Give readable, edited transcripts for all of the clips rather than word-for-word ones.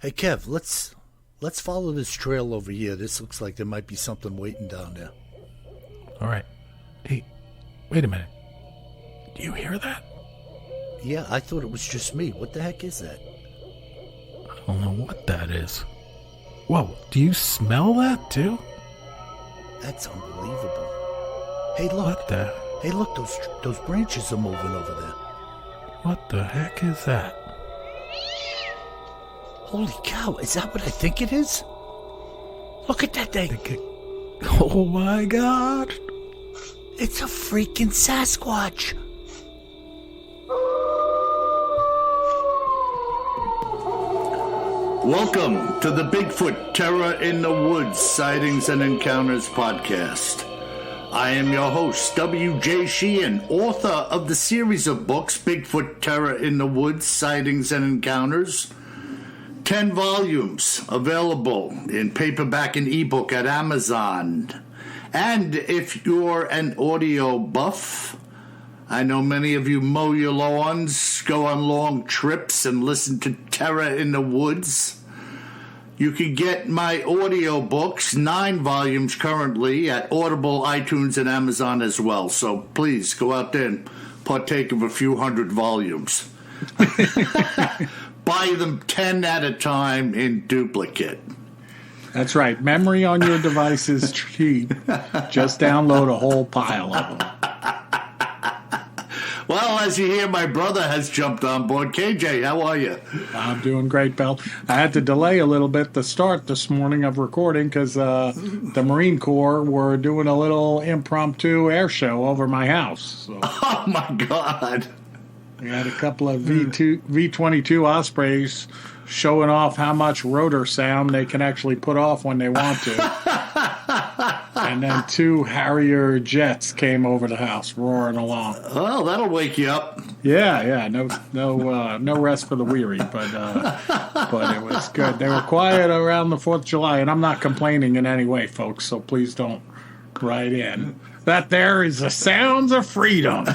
Hey Kev, let's follow this trail over here. This looks like there might be something waiting down there. All right. Hey, wait a minute. Do you hear that? Yeah, I thought it was just me. What the heck is that? I don't know what that is. Whoa, do you smell that too? That's unbelievable. Hey, look. What the? Hey, look, those branches are moving over there. What the heck is that? Holy cow, is that what I think it is? Look at that thing. Oh my God. It's a freaking Sasquatch. Welcome to the Bigfoot Terror in the Woods Sightings and Encounters podcast. I am your host, W.J. Sheehan, author of the series of books Bigfoot Terror in the Woods Sightings and Encounters. 10 volumes available in paperback and ebook at Amazon. And if you're an audio buff, I know many of you mow your lawns, go on long trips, and listen to Terror in the Woods. You can get my audio books, 9 volumes currently, at Audible, iTunes, and Amazon as well. So please go out there and partake of a few hundred volumes. Buy them 10 at a time in duplicate. That's right. Memory on your device is cheap. Just download a whole pile of them. Well, as you hear, my brother has jumped on board. KJ, how are you? I'm doing great, Bill. I had to delay a little bit the start this morning of recording because the Marine Corps were doing a little impromptu air show over my house. So Oh, my God. we had a couple of V-22 Ospreys showing off how much rotor sound they can actually put off when they want to. And then 2 Harrier jets came over the house roaring along. Well, that'll wake you up. Yeah, no rest for the weary, but it was good. They were quiet around the 4th of July, and I'm not complaining in any way, folks, so please don't write in. That there is the sounds of freedom.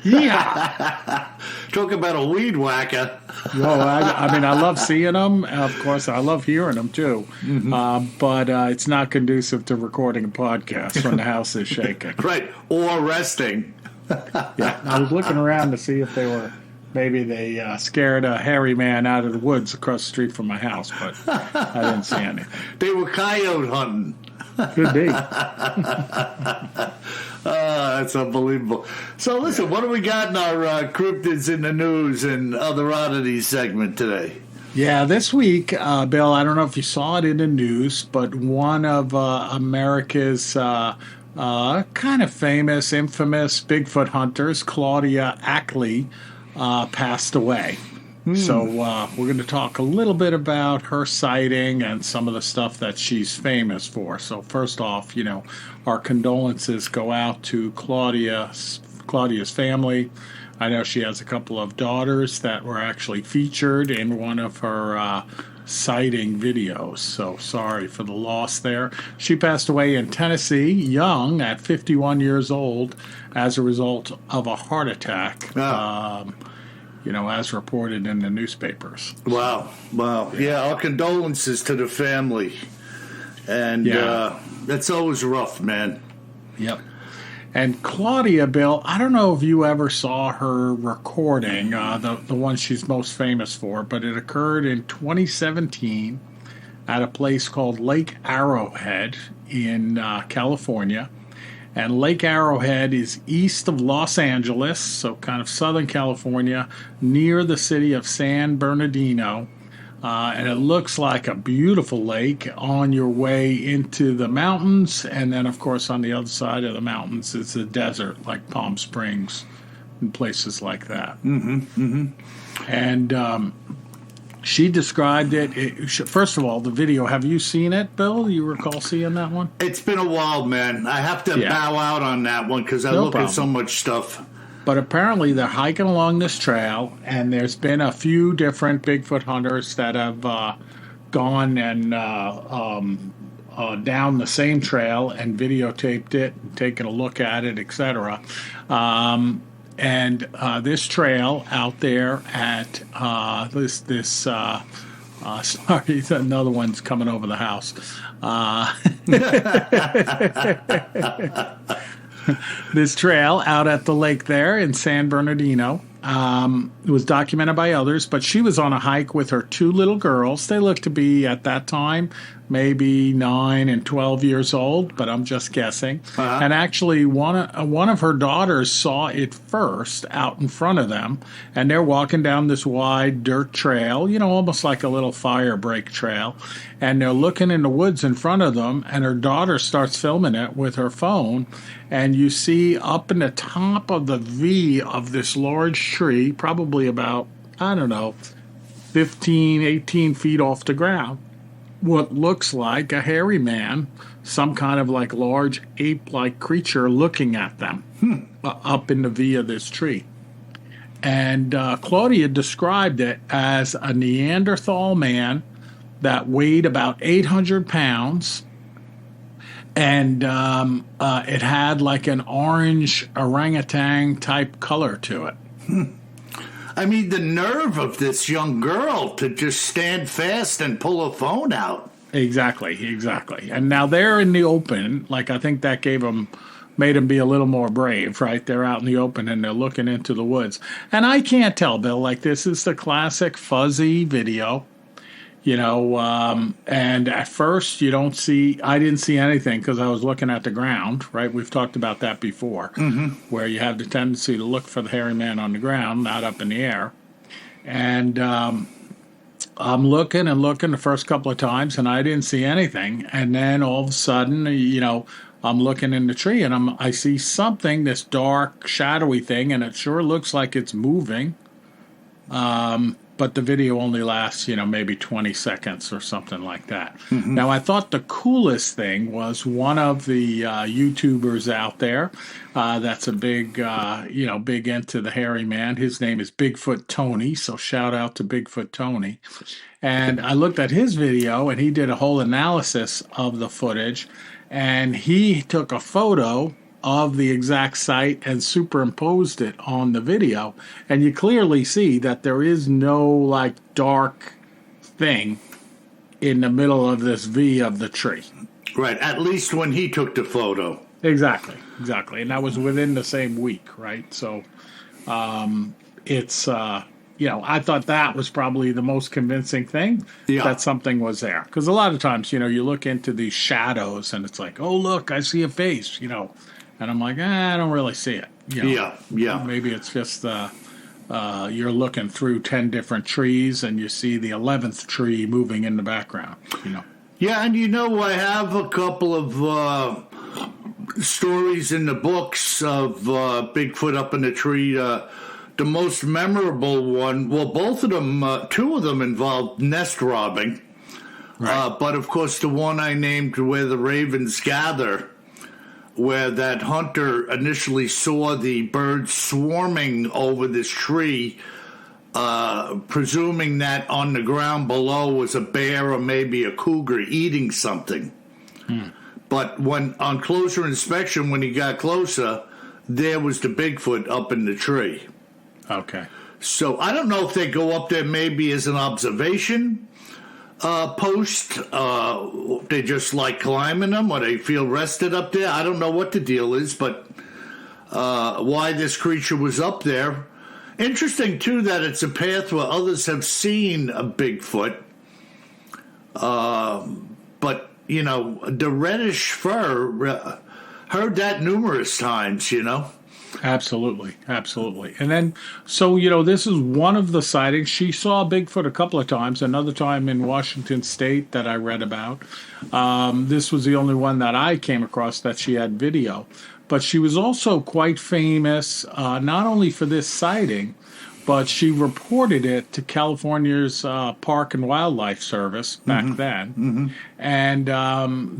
Yeah. Talk about a weed whacker. Well, I mean, I love seeing them. Of course, I love hearing them, too. Mm-hmm. But it's not conducive to recording a podcast when the house is shaking. Right, or resting. Yeah, I was looking around to see if maybe they scared a hairy man out of the woods across the street from my house, but I didn't see anything. They were coyote hunting. Could be. That's unbelievable. So listen, what do we got in our Cryptids in the News and Other Oddities segment today? Yeah, this week, Bill, I don't know if you saw it in the news, but one of America's kind of famous, infamous Bigfoot hunters, Claudia Ackley, passed away. So we're going to talk a little bit about her sighting and some of the stuff that she's famous for. So first off, our condolences go out to Claudia's family. I know she has a couple of daughters that were actually featured in one of her sighting videos. So sorry for the loss there. She passed away in Tennessee, young, at 51 years old, as a result of a heart attack. As reported in the newspapers. Wow. Yeah, our condolences to the family. And that's always rough, man. Yep. And Claudia, Bill, I don't know if you ever saw her recording, the one she's most famous for, but it occurred in 2017 at a place called Lake Arrowhead in California. And Lake Arrowhead is east of Los Angeles, so kind of Southern California, near the city of San Bernardino. And it looks like a beautiful lake on your way into the mountains. And then, of course, on the other side of the mountains is the desert, like Palm Springs and places like that. And she described it. First of all, the video. Have you seen it, Bill? You recall seeing that one? It's been a while, man. I have to bow out on that one because I look at so much stuff. But apparently they're hiking along this trail, and there's been a few different Bigfoot hunters that have gone and down the same trail and videotaped it, and taken a look at it, etc. And this trail out there at this Sorry, another one's coming over the house. This trail out at the lake there in San Bernardino. It was documented by others, but she was on a hike with her two little girls. They looked to be, at that time, maybe 9 and 12 years old, but I'm just guessing. And actually, one of her daughters saw it first out in front of them, and they're walking down this wide dirt trail, almost like a little fire break trail, and they're looking in the woods in front of them, and her daughter starts filming it with her phone, and you see up in the top of the V of this large tree, probably about, 15, 18 feet off the ground, what looks like a hairy man, some kind of like large ape-like creature looking at them up in the V of this tree. And Claudia described it as a Neanderthal man that weighed about 800 pounds, and it had like an orange orangutan type color to it. I mean, the nerve of this young girl to just stand fast and pull a phone out. Exactly. And now they're in the open. Like, I think that made them be a little more brave, right? They're out in the open and they're looking into the woods. And I can't tell, Bill, like, this is the classic fuzzy video, and at first I didn't see anything because I was looking at the ground, right? We've talked about that before, where you have the tendency to look for the hairy man on the ground, not up in the air. And I'm looking the first couple of times, and I didn't see anything. And then all of a sudden, I'm looking in the tree, and I see something, this dark, shadowy thing, and it sure looks like it's moving. But the video only lasts, maybe 20 seconds or something like that. Now, I thought the coolest thing was one of the YouTubers out there that's a big, big into the hairy man. His name is Bigfoot Tony, so shout out to Bigfoot Tony. And I looked at his video, and he did a whole analysis of the footage, and he took a photo of the exact site and superimposed it on the video, and you clearly see that there is no like dark thing in the middle of this V of the tree. Right, at least when he took the photo. Exactly, and that was within the same week, right? So it's I thought that was probably the most convincing thing, that something was there, because a lot of times you look into these shadows and it's like, oh look, I see a face, and I'm like, I don't really see it. Yeah. Maybe it's just you're looking through 10 different trees and you see the 11th tree moving in the background. Yeah, and I have a couple of stories in the books of Bigfoot up in the tree. The most memorable one, well, both of them, two of them involved nest robbing. Right. But of course, the one I named Where the Ravens Gather, where that hunter initially saw the birds swarming over this tree, presuming that on the ground below was a bear or maybe a cougar eating something. But on closer inspection, when he got closer, there was the Bigfoot up in the tree. Okay. So I don't know if they go up there maybe as an observation post. They just like climbing them, or they feel rested up there. I don't know what the deal is, but why this creature was up there. Interesting, too, that it's a path where others have seen a Bigfoot. But, the reddish fur, heard that numerous times, Absolutely. And then, so, this is one of the sightings. She saw Bigfoot a couple of times, another time in Washington State that I read about. This was the only one that I came across that she had video. But she was also quite famous, not only for this sighting, but she reported it to California's Park and Wildlife Service back then. And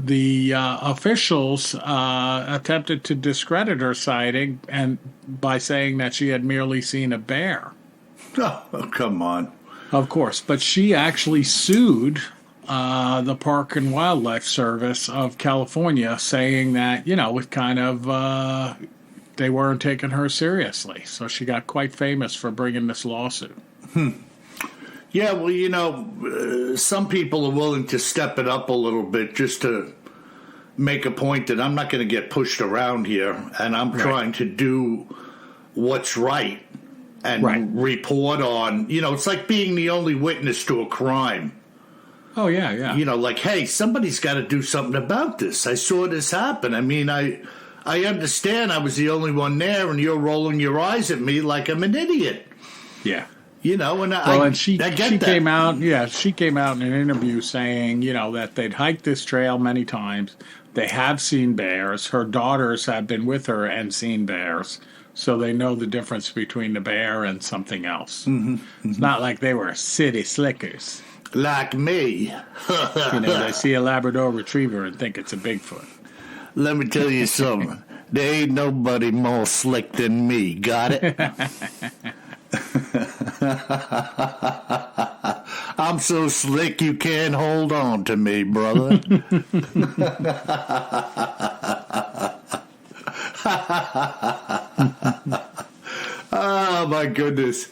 the officials attempted to discredit her sighting by saying that she had merely seen a bear. Oh, come on. Of course. But she actually sued the Park and Wildlife Service of California, saying that, it kind of... they weren't taking her seriously. So she got quite famous for bringing this lawsuit. Yeah, well, some people are willing to step it up a little bit just to make a point that I'm not going to get pushed around here, and I'm trying to do what's right and report on, it's like being the only witness to a crime. Oh, yeah. Like, hey, somebody's got to do something about this. I saw this happen. I mean, I understand I was the only one there, and you're rolling your eyes at me like I'm an idiot. Yeah. And she came out. Yeah, she came out in an interview saying, that they'd hiked this trail many times. They have seen bears. Her daughters have been with her and seen bears, so they know the difference between the bear and something else. It's not like they were city slickers. Like me. They see a Labrador Retriever and think it's a Bigfoot. Let me tell you something. There ain't nobody more slick than me. Got it? I'm so slick you can't hold on to me, brother. Oh, my goodness.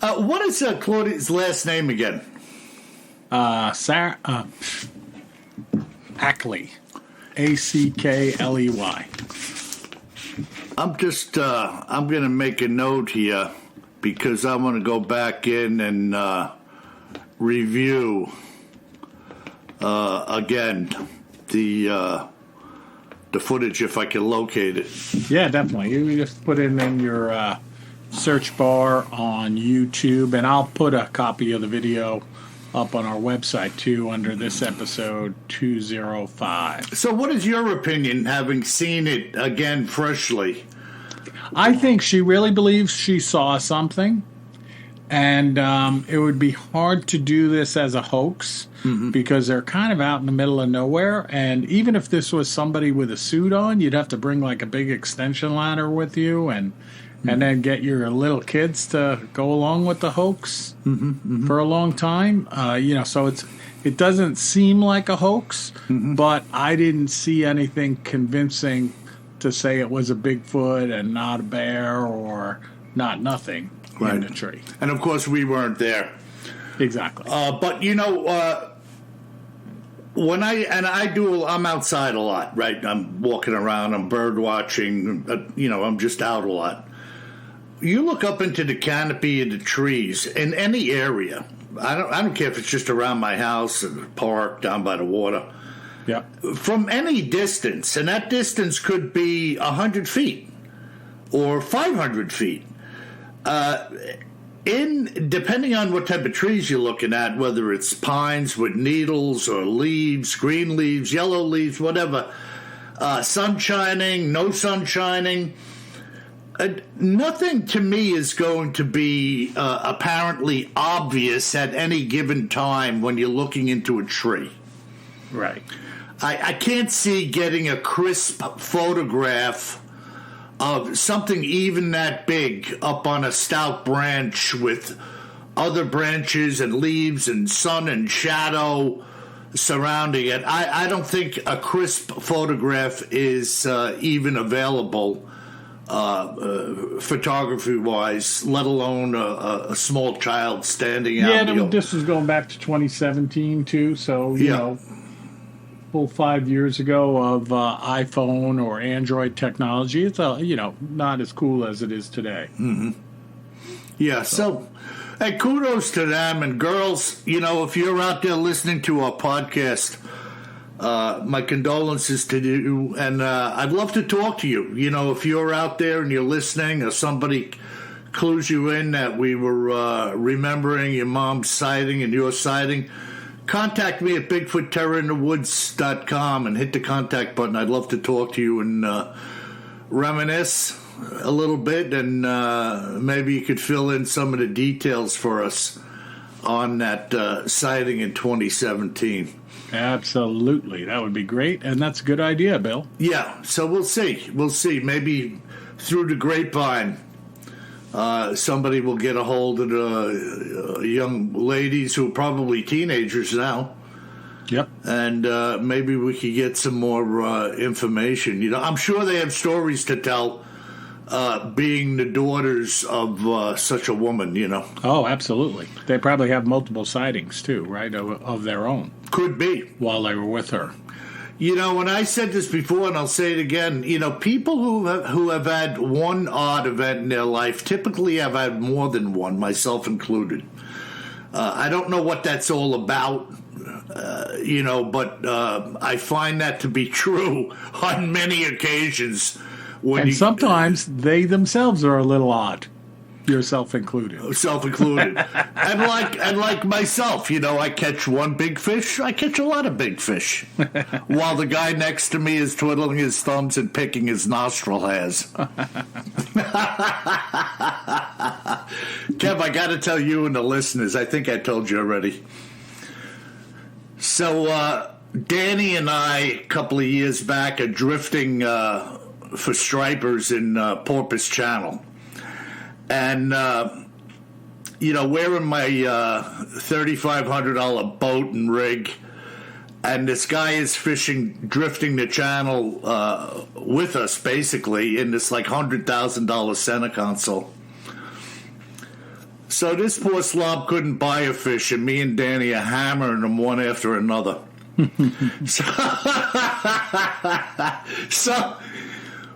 What is Claudia's last name again? Sarah Ackley. Ackley. I'm going to make a note here because I want to go back in and review again the footage if I can locate it. Yeah, definitely. You just put it in your search bar on YouTube, and I'll put a copy of the video up on our website too under this episode 205. So what is your opinion, having seen it again freshly? I think she really believes she saw something, and it would be hard to do this as a hoax because they're kind of out in the middle of nowhere, and even if this was somebody with a suit on, you'd have to bring like a big extension ladder with you and then get your little kids to go along with the hoax for a long time. So it doesn't seem like a hoax, but I didn't see anything convincing to say it was a Bigfoot and not a bear or not nothing in the tree. And of course, we weren't there. Exactly. But when I'm outside a lot, right? I'm walking around, I'm bird watching, I'm just out a lot. You look up into the canopy of the trees in any area. I don't care if it's just around my house, in the park, down by the water. Yeah. From any distance, and that distance could be 100 feet or 500 feet. Depending on what type of trees you're looking at, whether it's pines with needles or leaves, green leaves, yellow leaves, whatever, sun shining, no sun shining. Nothing to me is going to be apparently obvious at any given time when you're looking into a tree. Right. I can't see getting a crisp photograph of something even that big up on a stout branch with other branches and leaves and sun and shadow surrounding it. I don't think a crisp photograph is even available photography-wise, let alone a small child standing out. Yeah, this was going back to 2017 too, so you know, full 5 years ago of iPhone or Android technology. It's not as cool as it is today. Mm-hmm. Yeah, so hey, kudos to them, and girls, if you're out there listening to our podcast, my condolences to you, and I'd love to talk to you. If you're out there and you're listening, or somebody clues you in that we were remembering your mom's sighting and your sighting, contact me at BigfootTerrorInTheWoods.com and hit the contact button. I'd love to talk to you and reminisce a little bit, and maybe you could fill in some of the details for us on that sighting in 2017. Absolutely. That would be great, and that's a good idea, Bill. Yeah, so we'll see. Maybe through the grapevine, somebody will get a hold of the young ladies who are probably teenagers now. Yep. And maybe we could get some more information. I'm sure they have stories to tell being the daughters of such a woman, you know. Oh, absolutely. They probably have multiple sightings, too, right, of their own. Could be. While they were with her. You know, and I said this before, and I'll say it again, you know, people who have had one odd event in their life typically have had more than one, myself included. I don't know what that's all about, you know, but I find that to be true on many occasions. And sometimes they themselves are a little odd. Yourself included. Self-included. and like myself, you know, I catch one big fish, I catch a lot of big fish. While the guy next to me is twiddling his thumbs and picking his nostril hairs. Kev, I got to tell you and the listeners, I think I told you already. So, Danny and I, a couple of years back, are drifting for stripers in Porpoise Channel. And, you know, we're in my $3,500 boat and rig, and this guy is drifting the channel with us, basically, in this, like, $100,000 center console. So this poor slob couldn't buy a fish, and me and Danny are hammering them one after another. So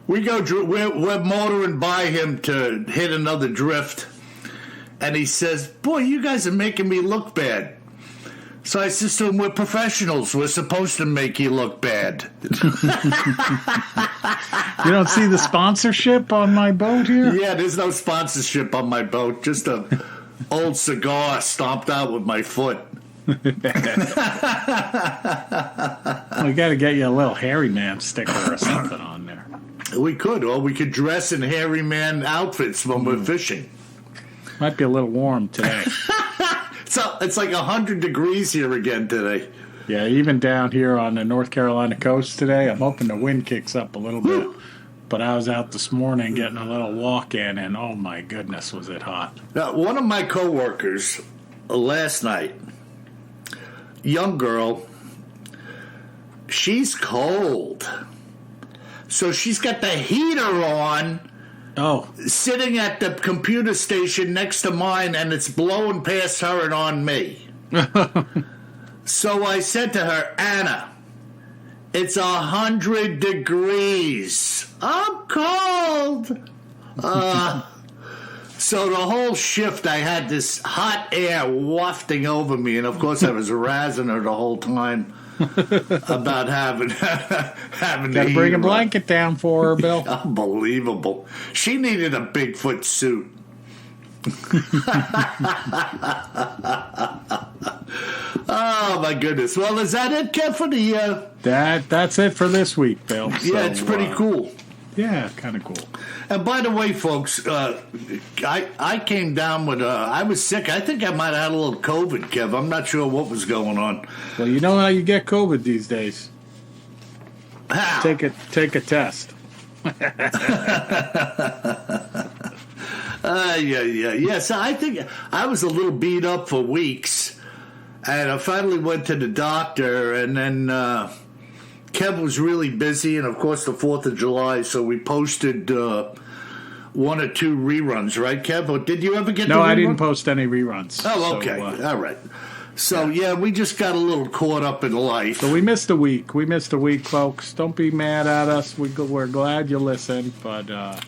we go. We're motoring by him to hit another drift, and he says, "Boy, you guys are making me look bad." So I says to him, "We're professionals. We're supposed to make you look bad." You don't see the sponsorship on my boat here? Yeah, there's no sponsorship on my boat. Just a old cigar stomped out with my foot. We got to get you a little hairy man sticker or something on there. We could, or we could dress in hairy man outfits when we're fishing. Might be a little warm today. So it's like 100 degrees here again today. Yeah, even down here on the North Carolina coast today, I'm hoping the wind kicks up a little bit. But I was out this morning getting a little walk in, and oh my goodness, was it hot. Now, one of my coworkers last night, young girl, she's cold. So she's got the heater on, sitting at the computer station next to mine, and it's blowing past her and on me. So I said to her, "Anna, it's 100 degrees. I'm cold." So the whole shift, I had this hot air wafting over me, and of course I was razzing her the whole time about having Got to bring a blanket down for her, Bill. Unbelievable. She needed a Bigfoot suit. Oh my goodness. Well, is that it, Kev, for the That's it for this week, Bill. Yeah, it's pretty cool. Yeah, kind of cool. And by the way, folks, I came down with I was sick. I think I might have had a little COVID, Kev. I'm not sure what was going on. Well, you know how you get COVID these days. How? Take a test. Yeah. So I think I was a little beat up for weeks, and I finally went to the doctor, and then Kev was really busy, and of course the 4th of July, so we posted 1 or 2 reruns, right, Kev? Or did you ever get No, the I rerun? didn't post any reruns. Oh, okay. All right. So, yeah, we just got a little caught up in life. So we missed a week. Folks. Don't be mad at us. We're glad you listened, but...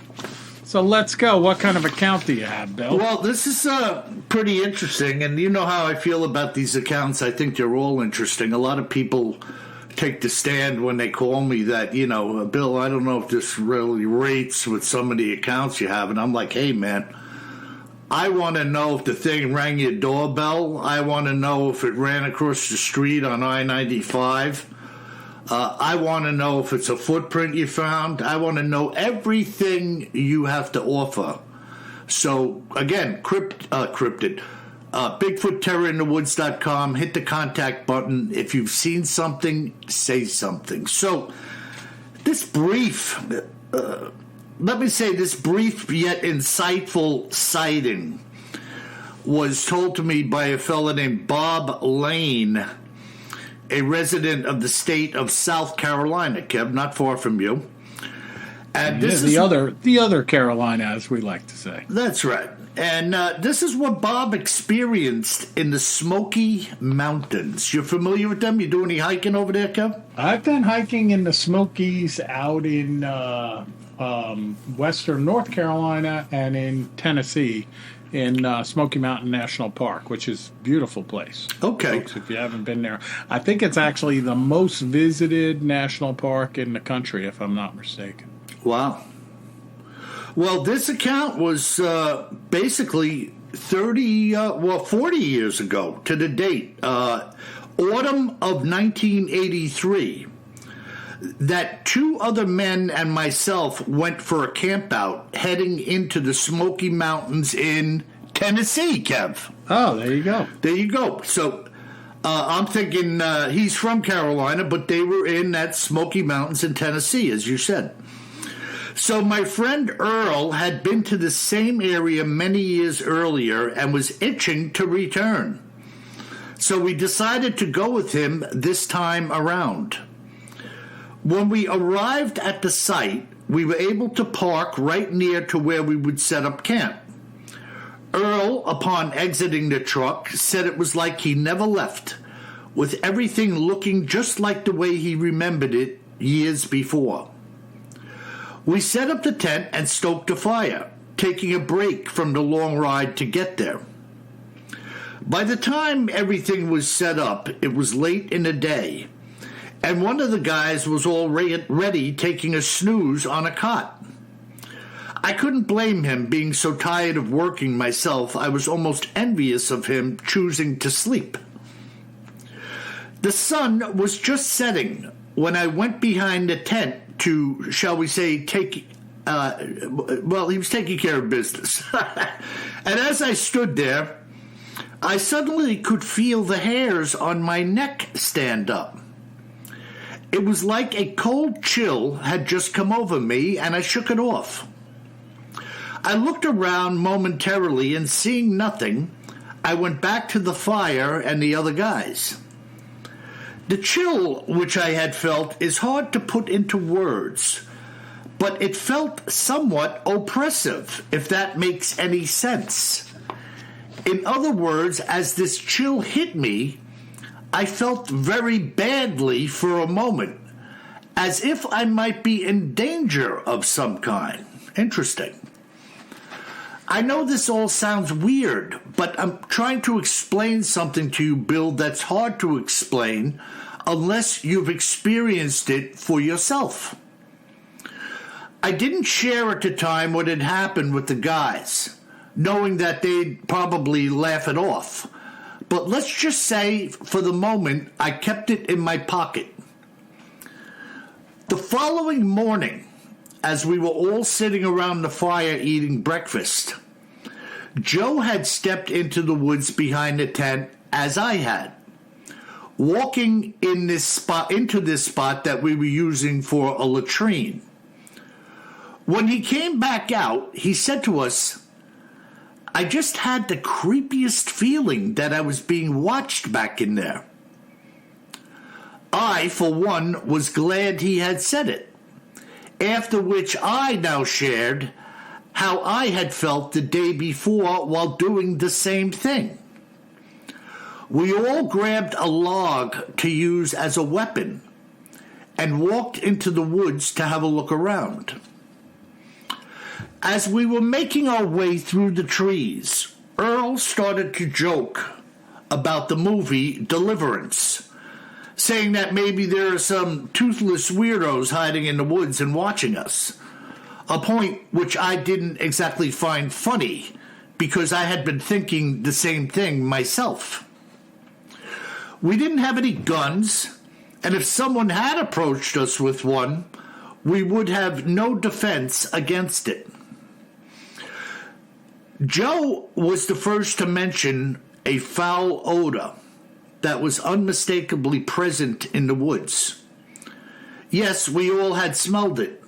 So let's go. What kind of account do you have, Bill? Well, this is pretty interesting, and you know how I feel about these accounts. I think they're all interesting. A lot of people take the stand when they call me that, you know, Bill, I don't know if this really rates with some of the accounts you have. And I'm like, hey, man, I want to know if the thing rang your doorbell. I want to know if it ran across the street on I-95. I want to know if it's a footprint you found. I want to know everything you have to offer. So, again, cryptid. BigfootTerrorInTheWoods.com. Hit the contact button. If you've seen something, say something. So, this brief, let me say this brief yet insightful sighting was told to me by a fellow named Bob Lane, a resident of the state of South Carolina, Kev, not far from you. And Yeah, this the is the other Carolina, as we like to say. That's right. And this is what Bob experienced in the Smoky Mountains. You're familiar with them? You do any hiking over there, Kev? I've done hiking in the Smokies out in western North Carolina and in Tennessee in Smoky Mountain National Park, which is a beautiful place. Okay. Folks, if you haven't been there. I think it's actually the most visited national park in the country, if I'm not mistaken. Wow. Well, this account was basically 40 years ago to the date, autumn of 1983, that two other men and myself went for a campout heading into the Smoky Mountains in Tennessee, Kev. Oh, there you go. There you go. So I'm thinking he's from Carolina, but they were in that Smoky Mountains in Tennessee, as you said. So my friend Earl had been to the same area many years earlier and was itching to return. So we decided to go with him this time around. When we arrived at the site, we were able to park right near to where we would set up camp. Earl, upon exiting the truck, said it was like he never left, with everything looking just like the way he remembered it years before. We set up the tent and stoked a fire, taking a break from the long ride to get there. By the time everything was set up, it was late in the day, and one of the guys was already taking a snooze on a cot. I couldn't blame him, being so tired of working myself. I was almost envious of him choosing to sleep. The sun was just setting when I went behind the tent to, shall we say, he was taking care of business. And as I stood there, I suddenly could feel the hairs on my neck stand up. It was like a cold chill had just come over me, and I shook it off. I looked around momentarily, and seeing nothing, I went back to the fire and the other guys. The chill which I had felt is hard to put into words, but it felt somewhat oppressive, if that makes any sense. In other words, as this chill hit me, I felt very badly for a moment, as if I might be in danger of some kind. Interesting. I know this all sounds weird, but I'm trying to explain something to you, Bill, that's hard to explain unless you've experienced it for yourself. I didn't share at the time what had happened with the guys, knowing that they'd probably laugh it off. But let's just say, for the moment, I kept it in my pocket. The following morning, as we were all sitting around the fire eating breakfast, Joe had stepped into the woods behind the tent, as I had, walking into this spot that we were using for a latrine. When he came back out, he said to us, "I just had the creepiest feeling that I was being watched back in there." I, for one, was glad he had said it, after which I now shared how I had felt the day before while doing the same thing. We all grabbed a log to use as a weapon and walked into the woods to have a look around. As we were making our way through the trees, Earl started to joke about the movie Deliverance, saying that maybe there are some toothless weirdos hiding in the woods and watching us, a point which I didn't exactly find funny because I had been thinking the same thing myself. We didn't have any guns, and if someone had approached us with one, we would have no defense against it. Joe was the first to mention a foul odor that was unmistakably present in the woods. Yes, we all had smelled it,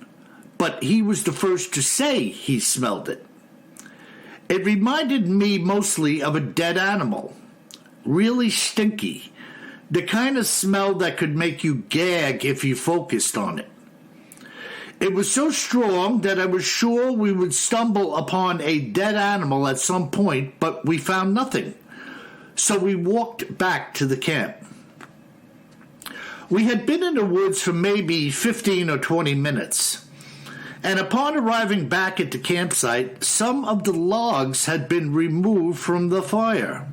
but he was the first to say he smelled it. It reminded me mostly of a dead animal, really stinky, the kind of smell that could make you gag if you focused on it. It was so strong that I was sure we would stumble upon a dead animal at some point, but we found nothing. So we walked back to the camp. We had been in the woods for maybe 15 or 20 minutes, and upon arriving back at the campsite, some of the logs had been removed from the fire.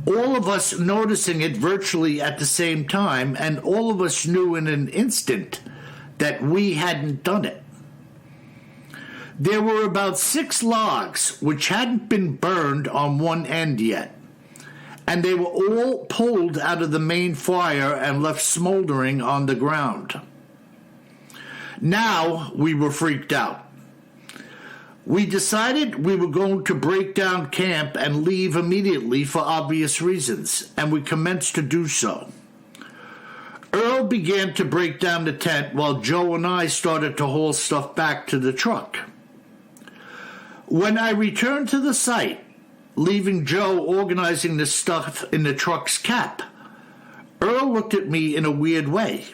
All of us noticing it virtually at the same time, and all of us knew in an instant that we hadn't done it. There were about 6 logs which hadn't been burned on one end yet, and they were all pulled out of the main fire and left smoldering on the ground. Now we were freaked out. We decided we were going to break down camp and leave immediately for obvious reasons, and we commenced to do so. Earl began to break down the tent while Joe and I started to haul stuff back to the truck. When I returned to the site, leaving Joe organizing the stuff in the truck's cap, Earl looked at me in a weird way.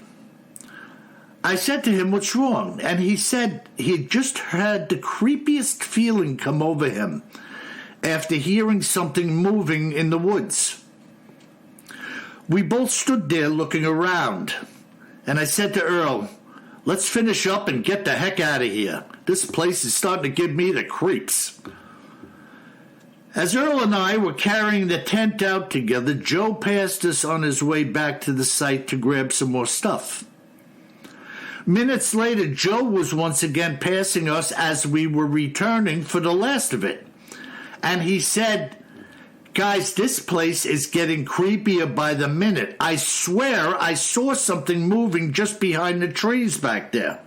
I said to him, "What's wrong?" And he said he'd just had the creepiest feeling come over him after hearing something moving in the woods. We both stood there looking around, and I said to Earl, "Let's finish up and get the heck out of here. This place is starting to give me the creeps." As Earl and I were carrying the tent out together, Joe passed us on his way back to the site to grab some more stuff. Minutes later, Joe was once again passing us as we were returning for the last of it, and he said, "Guys, this place is getting creepier by the minute. I swear I saw something moving just behind the trees back there."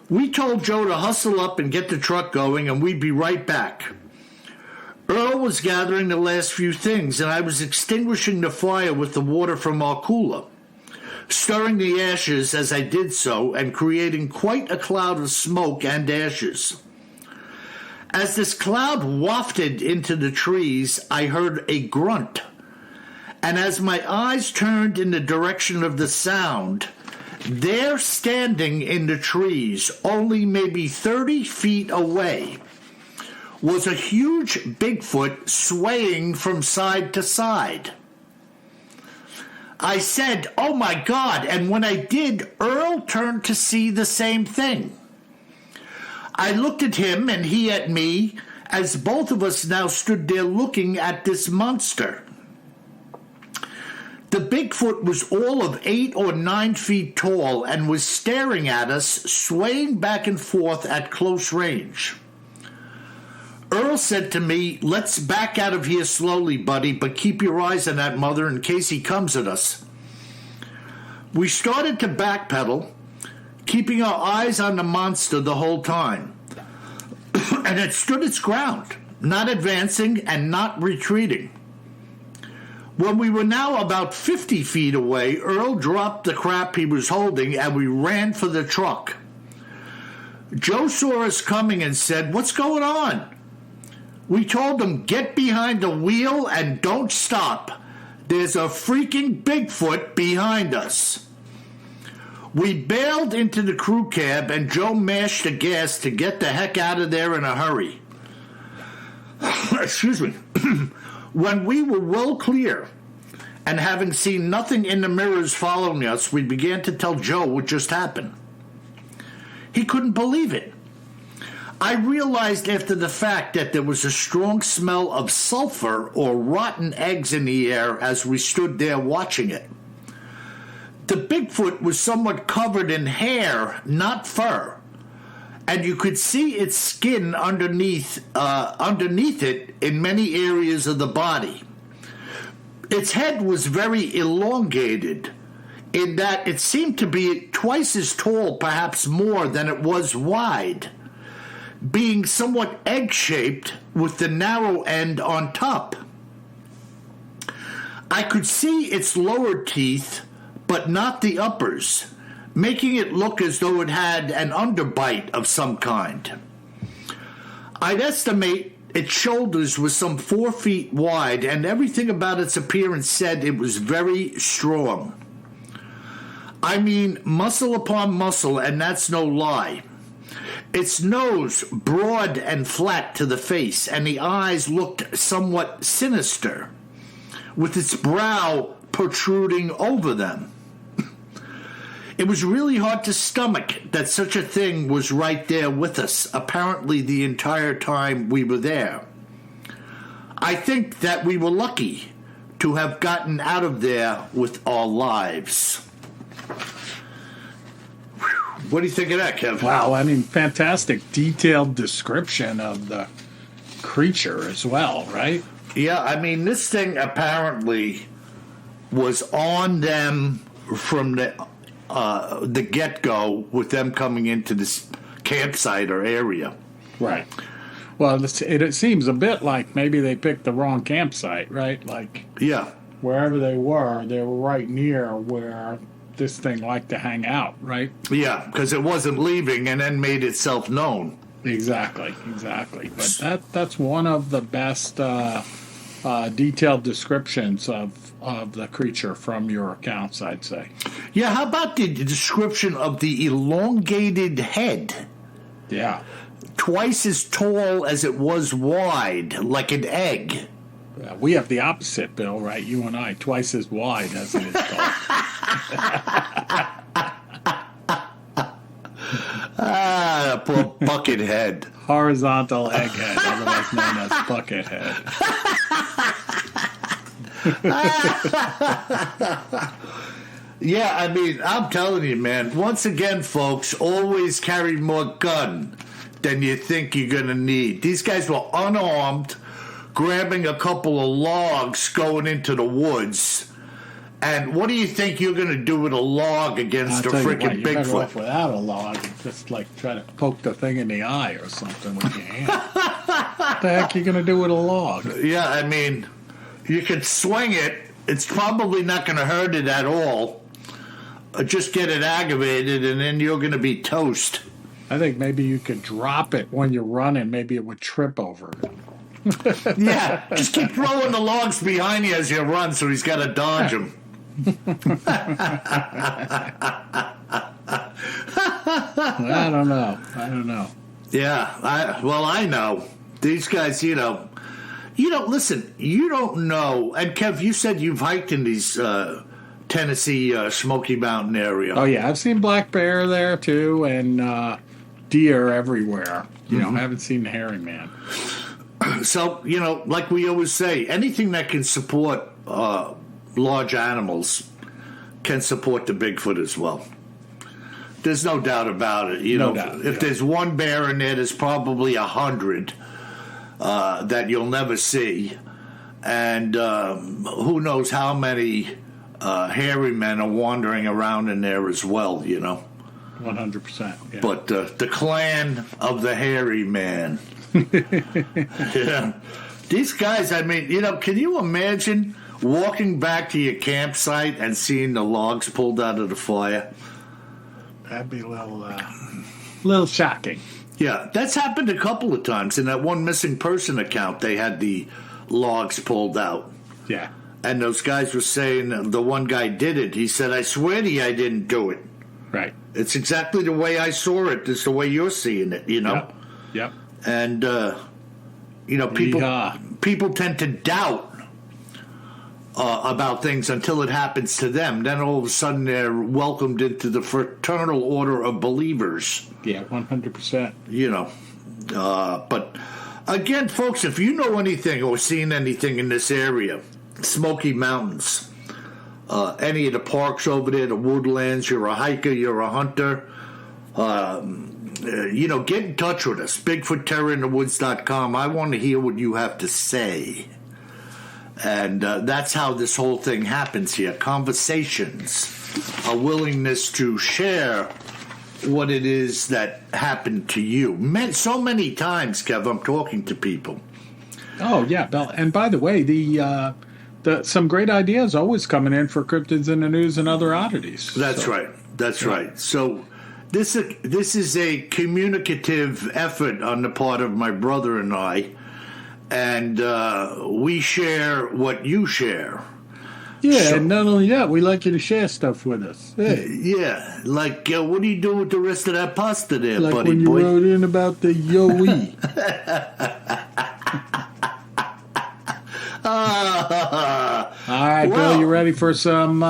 We told Joe to hustle up and get the truck going, and we'd be right back. Earl was gathering the last few things, and I was extinguishing the fire with the water from our cooler, stirring the ashes as I did so and creating quite a cloud of smoke and ashes. As this cloud wafted into the trees, I heard a grunt, and as my eyes turned in the direction of the sound, there standing in the trees, only maybe 30 feet away, was a huge Bigfoot swaying from side to side. I said, "Oh my God," and when I did, Earl turned to see the same thing. I looked at him and he at me, as both of us now stood there looking at this monster. The Bigfoot was all of 8 or 9 feet tall and was staring at us, swaying back and forth at close range. Earl said to me, "Let's back out of here slowly, buddy, but keep your eyes on that mother in case he comes at us." We started to backpedal, keeping our eyes on the monster the whole time. And it stood its ground, not advancing and not retreating. When we were now about 50 feet away, Earl dropped the crap he was holding and we ran for the truck. Joe saw us coming and said, "What's going on?" We told him, "Get behind the wheel and don't stop. There's a freaking Bigfoot behind us." We bailed into the crew cab and Joe mashed the gas to get the heck out of there in a hurry. Excuse me. When we were well clear and having seen nothing in the mirrors following us, we began to tell Joe what just happened. He couldn't believe it. I realized after the fact that there was a strong smell of sulfur or rotten eggs in the air as we stood there watching it. The Bigfoot was somewhat covered in hair, not fur, and you could see its skin underneath it in many areas of the body. Its head was very elongated, in that it seemed to be twice as tall, perhaps more, than it was wide, being somewhat egg-shaped with the narrow end on top. I could see its lower teeth, but not the uppers, making it look as though it had an underbite of some kind. I'd estimate its shoulders were some 4 feet wide, and everything about its appearance said it was very strong. I mean, muscle upon muscle, and that's no lie. Its nose broad and flat to the face, and the eyes looked somewhat sinister, with its brow protruding over them. It was really hard to stomach that such a thing was right there with us, apparently the entire time we were there. I think that we were lucky to have gotten out of there with our lives. What do you think of that, Kev? Wow, I mean, fantastic detailed description of the creature as well, right? Yeah, I mean, this thing apparently was on them from the get-go with them coming into this campsite or area. Right. Well, it seems a bit like maybe they picked the wrong campsite, right? Like, Yeah. wherever they were right near where this thing liked to hang out, right? Yeah, because it wasn't leaving and then made itself known. Exactly. But that's one of the best detailed descriptions of the creature from your accounts, I'd say. Yeah, how about the description of the elongated head? Yeah. Twice as tall as it was wide, like an egg. We have the opposite, Bill, right? You and I, twice as wide as it is tall. Poor bucket head. Horizontal egghead, otherwise known as buckethead. Yeah, I mean, I'm telling you, man. Once again, folks, always carry more gun than you think you're going to need. These guys were unarmed, grabbing a couple of logs going into the woods. And what do you think you're going to do with a log against a freaking Bigfoot? Better Bigfoot? off without a log, just like try to poke the thing in the eye or something with your hand. What the heck are you going to do with a log? Yeah, I mean, you could swing it. It's probably not going to hurt it at all. Just get it aggravated, and then you're going to be toast. I think maybe you could drop it when you're running. Maybe it would trip over. Yeah, just keep throwing the logs behind you as you run so he's got to dodge them. I don't know. Yeah, I know. These guys, listen, you don't know. And Kev, you said you've hiked in these Tennessee Smoky Mountain area. Oh, yeah, I've seen black bear there, too, and deer everywhere. I haven't seen the hairy man. So, like we always say, anything that can support large animals can support the Bigfoot as well. There's no doubt about it. No doubt. If there's one bear in there, there's probably 100 that you'll never see. And who knows how many hairy men are wandering around in there as well, 100%. Yeah. But the clan of the hairy man. Yeah. These guys, I mean, can you imagine walking back to your campsite and seeing the logs pulled out of the fire? That'd be a little shocking. Yeah, that's happened a couple of times. In that one missing person account, they had the logs pulled out. Yeah. And those guys were saying the one guy did it. He said, I swear to you I didn't do it. Right. It's exactly the way I saw it. It's the way you're seeing it, Yep. And, people tend to doubt about things until it happens to them. Then all of a sudden they're welcomed into the fraternal order of believers. Yeah, 100%. But again, folks, if you know anything or seen anything in this area, Smoky Mountains, any of the parks over there, the woodlands, you're a hiker, you're a hunter, get in touch with us. BigfootTerrorInTheWoods.com. I want to hear what you have to say. And that's how this whole thing happens here. Conversations, a willingness to share what it is that happened to you. So many times, Kev, I'm talking to people. Oh, yeah, Bill. And by the way, some great ideas always coming in for cryptids in the news and other oddities. That's right. That's right. So this is a communicative effort on the part of my brother and I. And we share what you share. Yeah, and not only that, we like you to share stuff with us. Hey, Yeah, like what do you do with the rest of that pasta there, like buddy when you boy? wrote in about the Yoe. All right, Well, Bill, you ready for some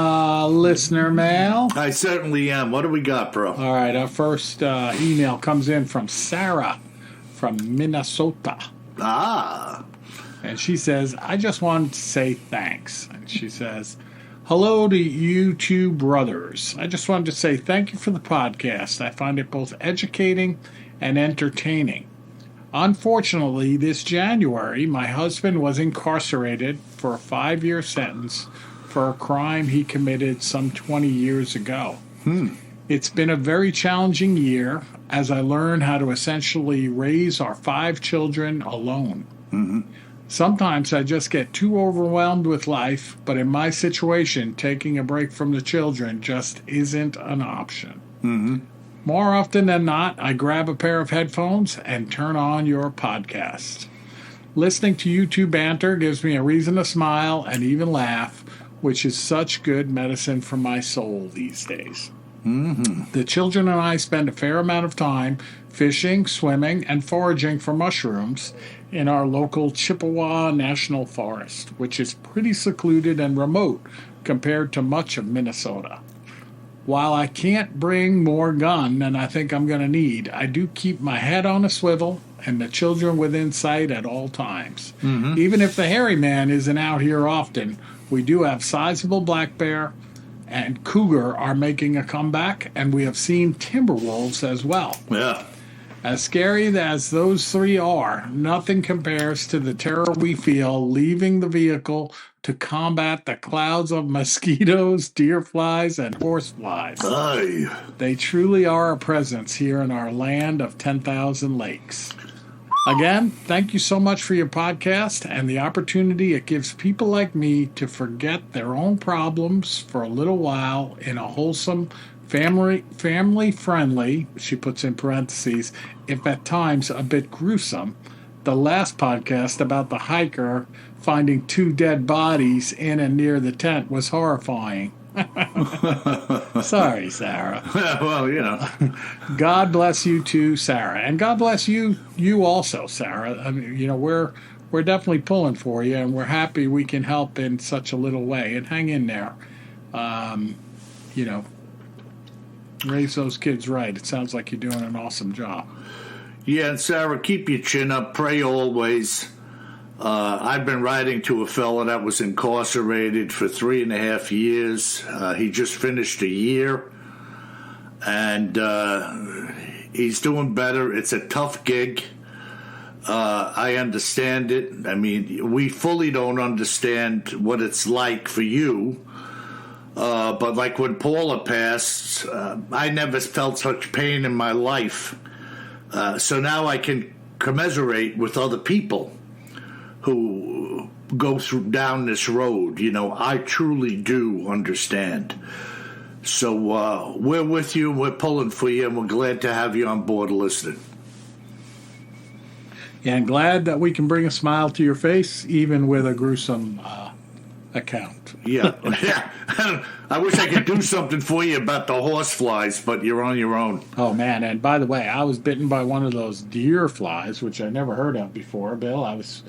listener mail? I certainly am. What do we got, bro? All right, our first email comes in from Sarah from Minnesota. Ah, And she says, I just wanted to say thanks. And she says, hello to you two brothers. I just wanted to say thank you for the podcast. I find it both educating and entertaining. Unfortunately, this January, my husband was incarcerated for a 5-year sentence for a crime he committed some 20 years ago. It's been a very challenging year as I learned how to essentially raise our 5 children alone. Sometimes I just get too overwhelmed with life, but in my situation, taking a break from the children just isn't an option. More often than not, I grab a pair of headphones and turn on your podcast. Listening to you two banter gives me a reason to smile and even laugh, which is such good medicine for my soul these days. The children and I spend a fair amount of time fishing, swimming, and foraging for mushrooms in our local Chippewa National Forest, which is pretty secluded and remote compared to much of Minnesota. While I can't bring more gun than I think I'm going to need, I do keep my head on a swivel and the children within sight at all times. Even if the hairy man isn't out here often, we do have sizable black bear and cougar are making a comeback, and we have seen timber wolves as well. yeah. As scary as those 3 are, nothing compares to the terror we feel leaving the vehicle to combat the clouds of mosquitoes, deer flies, and horse flies. Aye. They truly are a presence here in our land of 10,000 lakes. Again, thank you so much for your podcast and the opportunity it gives people like me to forget their own problems for a little while in a wholesome, family-friendly, she puts in parentheses, if at times a bit gruesome. The last podcast about the hiker finding 2 dead bodies in and near the tent was horrifying. Sorry, Sarah. Well, you know. God bless you too, Sarah, and God bless you also, Sarah. I mean, you know, we're definitely pulling for you, and we're happy we can help in such a little way. And hang in there. You know, raise those kids right. It sounds like you're doing an awesome job. Yeah, and Sarah, keep your chin up. Pray always. I've been writing to a fella that was incarcerated for 3.5 years. He just finished a year, and he's doing better. It's a tough gig. I understand it. I mean, we fully don't understand what it's like for you. But like when Paula passed, I never felt such pain in my life. So now I can commiserate with other people who go down this road. You know, I truly do understand. So we're with you, we're pulling for you, and we're glad to have you on board listening. Yeah, and glad that we can bring a smile to your face, even with a gruesome account. Yeah. Yeah. I wish I could do something for you about the horse flies, but you're on your own. Oh, man, and by the way, I was bitten by one of those deer flies, which I never heard of before, Bill. I was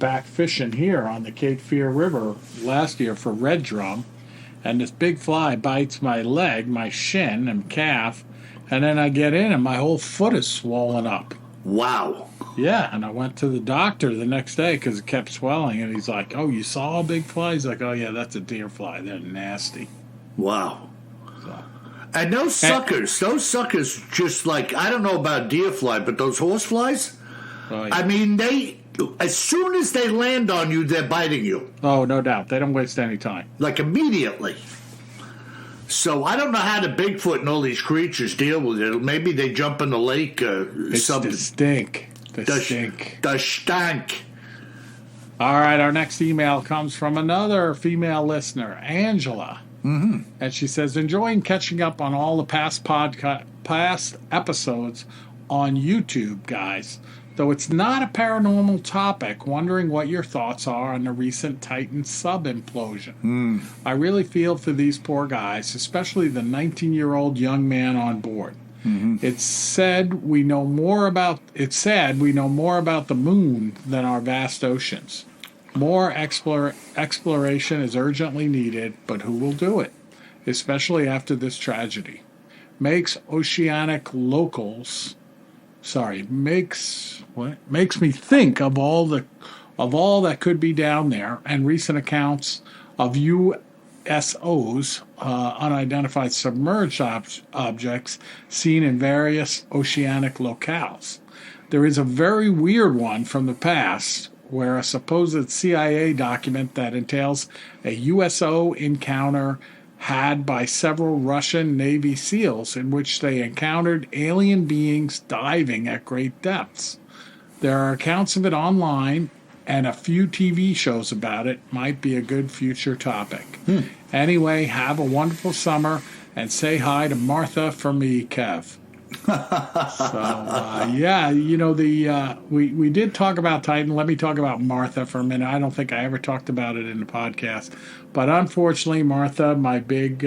back fishing here on the Cape Fear River last year for red drum, and this big fly bites my leg, my shin and calf, and then I get in and my whole foot is swollen up. Wow. Yeah, and I went to the doctor the next day because it kept swelling, and he's like, oh, you saw a big fly? He's like, oh, yeah, that's a deer fly. They're nasty. Wow. So, And those suckers just like, I don't know about deer fly, but those horse flies, oh, yeah. I mean, as soon as they land on you, they're biting you. Oh, no doubt. They don't waste any time. Like immediately. So I don't know how the Bigfoot and all these creatures deal with it. Maybe they jump in the lake or It's something. the stink. The stank. All right, our next email comes from another female listener, Angela. Mm-hmm. And she says, enjoying catching up on all the past episodes on YouTube, guys. Though it's not a paranormal topic, wondering what your thoughts are on the recent Titan sub-implosion. I really feel for these poor guys, especially the 19-year-old young man on board. It's said we know more about the moon than our vast oceans. More exploration is urgently needed, but who will do it? Especially after this tragedy. Makes me think of all that could be down there, and recent accounts of USOs, unidentified submerged objects, seen in various oceanic locales. There is a very weird one from the past where a supposed CIA document that entails a USO encounter had by several Russian Navy SEALs in which they encountered alien beings diving at great depths. There are accounts of it online, and a few TV shows about it might be a good future topic. Anyway, have a wonderful summer, and say hi to Martha for me, Kev. We did talk about Titan. Let me talk about Martha for a minute. I don't think I ever talked about it in the podcast. But unfortunately, Martha, my big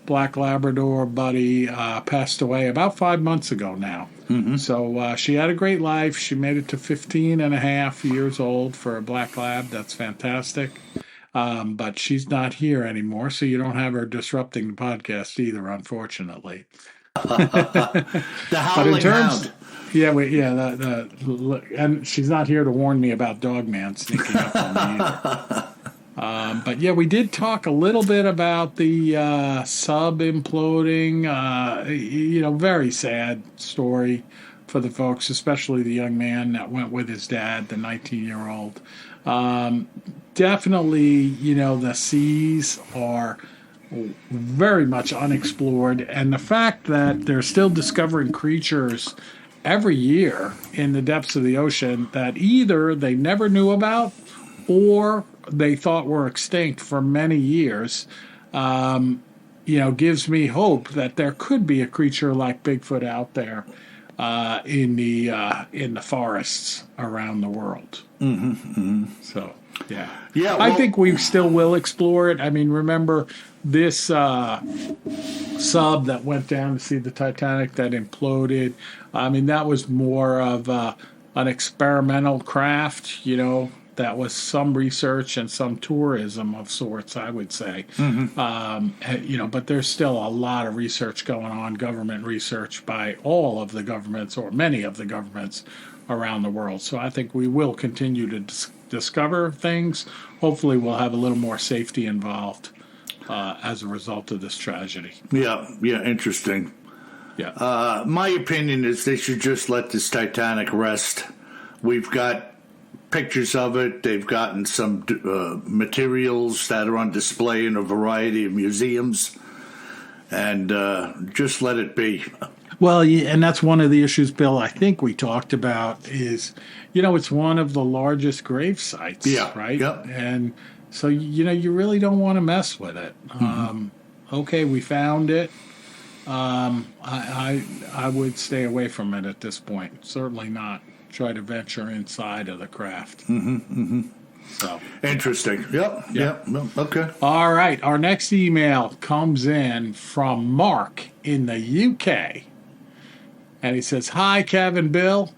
black Labrador buddy, passed away about 5 months ago now. So she had a great life. She made it to 15 and a half years old for a black lab. That's fantastic. But she's not here anymore, so you don't have her disrupting the podcast either, unfortunately. The howling hound. And she's not here to warn me about Dogman sneaking up on me either. But yeah, we did talk a little bit about the sub imploding. Very sad story for the folks, especially the young man that went with his dad, the 19-year-old. Definitely, the seas are very much unexplored, and the fact that they're still discovering creatures every year in the depths of the ocean that either they never knew about or they thought were extinct for many years, gives me hope that there could be a creature like Bigfoot out there in the forests around the world. So. Yeah. I think we still will explore it. I mean, remember this sub that went down to see the Titanic that imploded? I mean, that was more of an experimental craft, that was some research and some tourism of sorts, I would say. But there's still a lot of research going on, government research by all of the governments or many of the governments around the world. So I think we will continue to discover things. Hopefully we'll have a little more safety involved as a result of this tragedy. Yeah, interesting. Yeah. My opinion is they should just let this Titanic rest. We've got pictures of it. They've gotten some materials that are on display in a variety of museums, and just let it be. Well, yeah, and that's one of the issues, Bill, I think we talked about is, it's one of the largest grave sites, right? Yep. And so, you really don't want to mess with it. Okay, we found it. I would stay away from it at this point. Certainly not try to venture inside of the craft. So interesting. Yep. Okay. All right. Our next email comes in from Mark in the UK. And he says, "Hi, Kevin, Bill.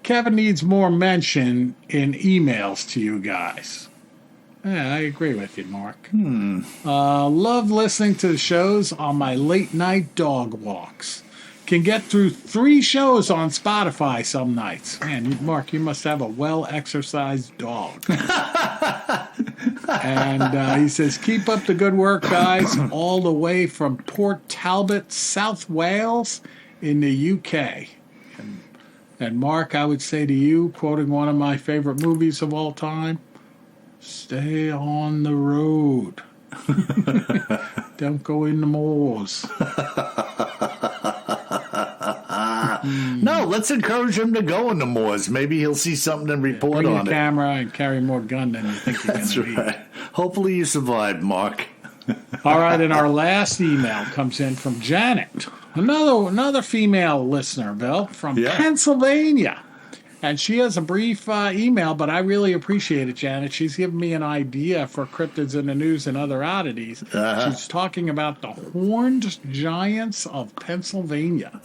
Kevin needs more mention in emails to you guys." Yeah, I agree with you, Mark. Love listening to the shows on my late night dog walks. Can get through 3 shows on Spotify some nights. Man, Mark, you must have a well-exercised dog. And he says, "Keep up the good work, guys, all the way from Port Talbot, South Wales, in the UK." And Mark, I would say to you, quoting one of my favorite movies of all time, stay on the road. Don't go in the moors. No, let's encourage him to go in the moors. Maybe he'll see something and report Bring on a camera and carry more gun than you think you're going to need. Right. Hopefully you survived, Mark. All right, and our last email comes in from Janet, another female listener, Bill, from Pennsylvania. And she has a brief email, but I really appreciate it, Janet. She's given me an idea for cryptids in the news and other oddities. She's talking about the horned giants of Pennsylvania.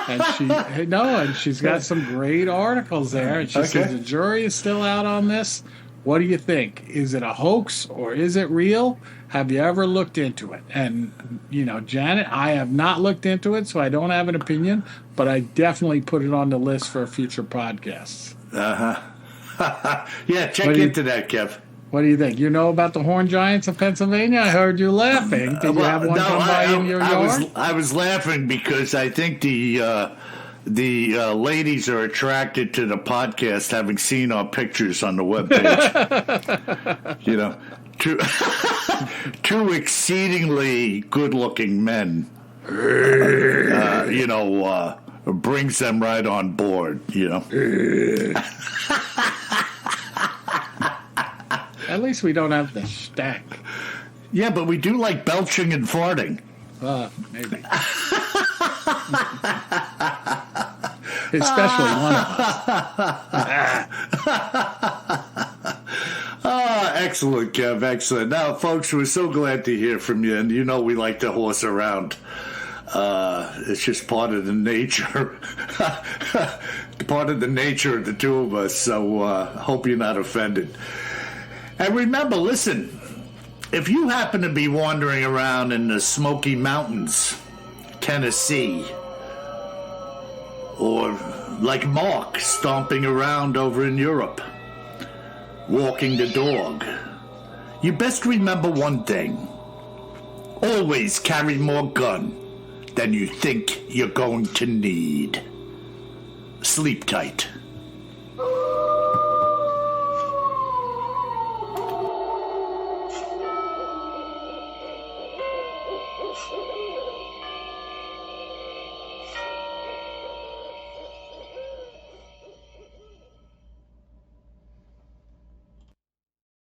And she's got some great articles there. And she says the jury is still out on this. What do you think? Is it a hoax or is it real? Have you ever looked into it? And, Janet, I have not looked into it, so I don't have an opinion, but I definitely put it on the list for future podcasts. Yeah, check into that, Kev. What do you think? You know about the horned giants of Pennsylvania? I heard you laughing. Did you have one come by in your yard? I was laughing because I think the ladies are attracted to the podcast, having seen our pictures on the webpage. Two exceedingly good-looking men. Brings them right on board. At least we don't have the stack. Yeah, but we do like belching and farting. Maybe. Especially one of us. Excellent, Kev, excellent. Now, folks, we're so glad to hear from you, and we like to horse around. It's just part of the nature, part of the nature of the two of us, so hope you're not offended. And remember, listen, if you happen to be wandering around in the Smoky Mountains, Tennessee, or like Mark stomping around over in Europe, walking the dog, you best remember one thing. Always carry more gun than you think you're going to need. Sleep tight.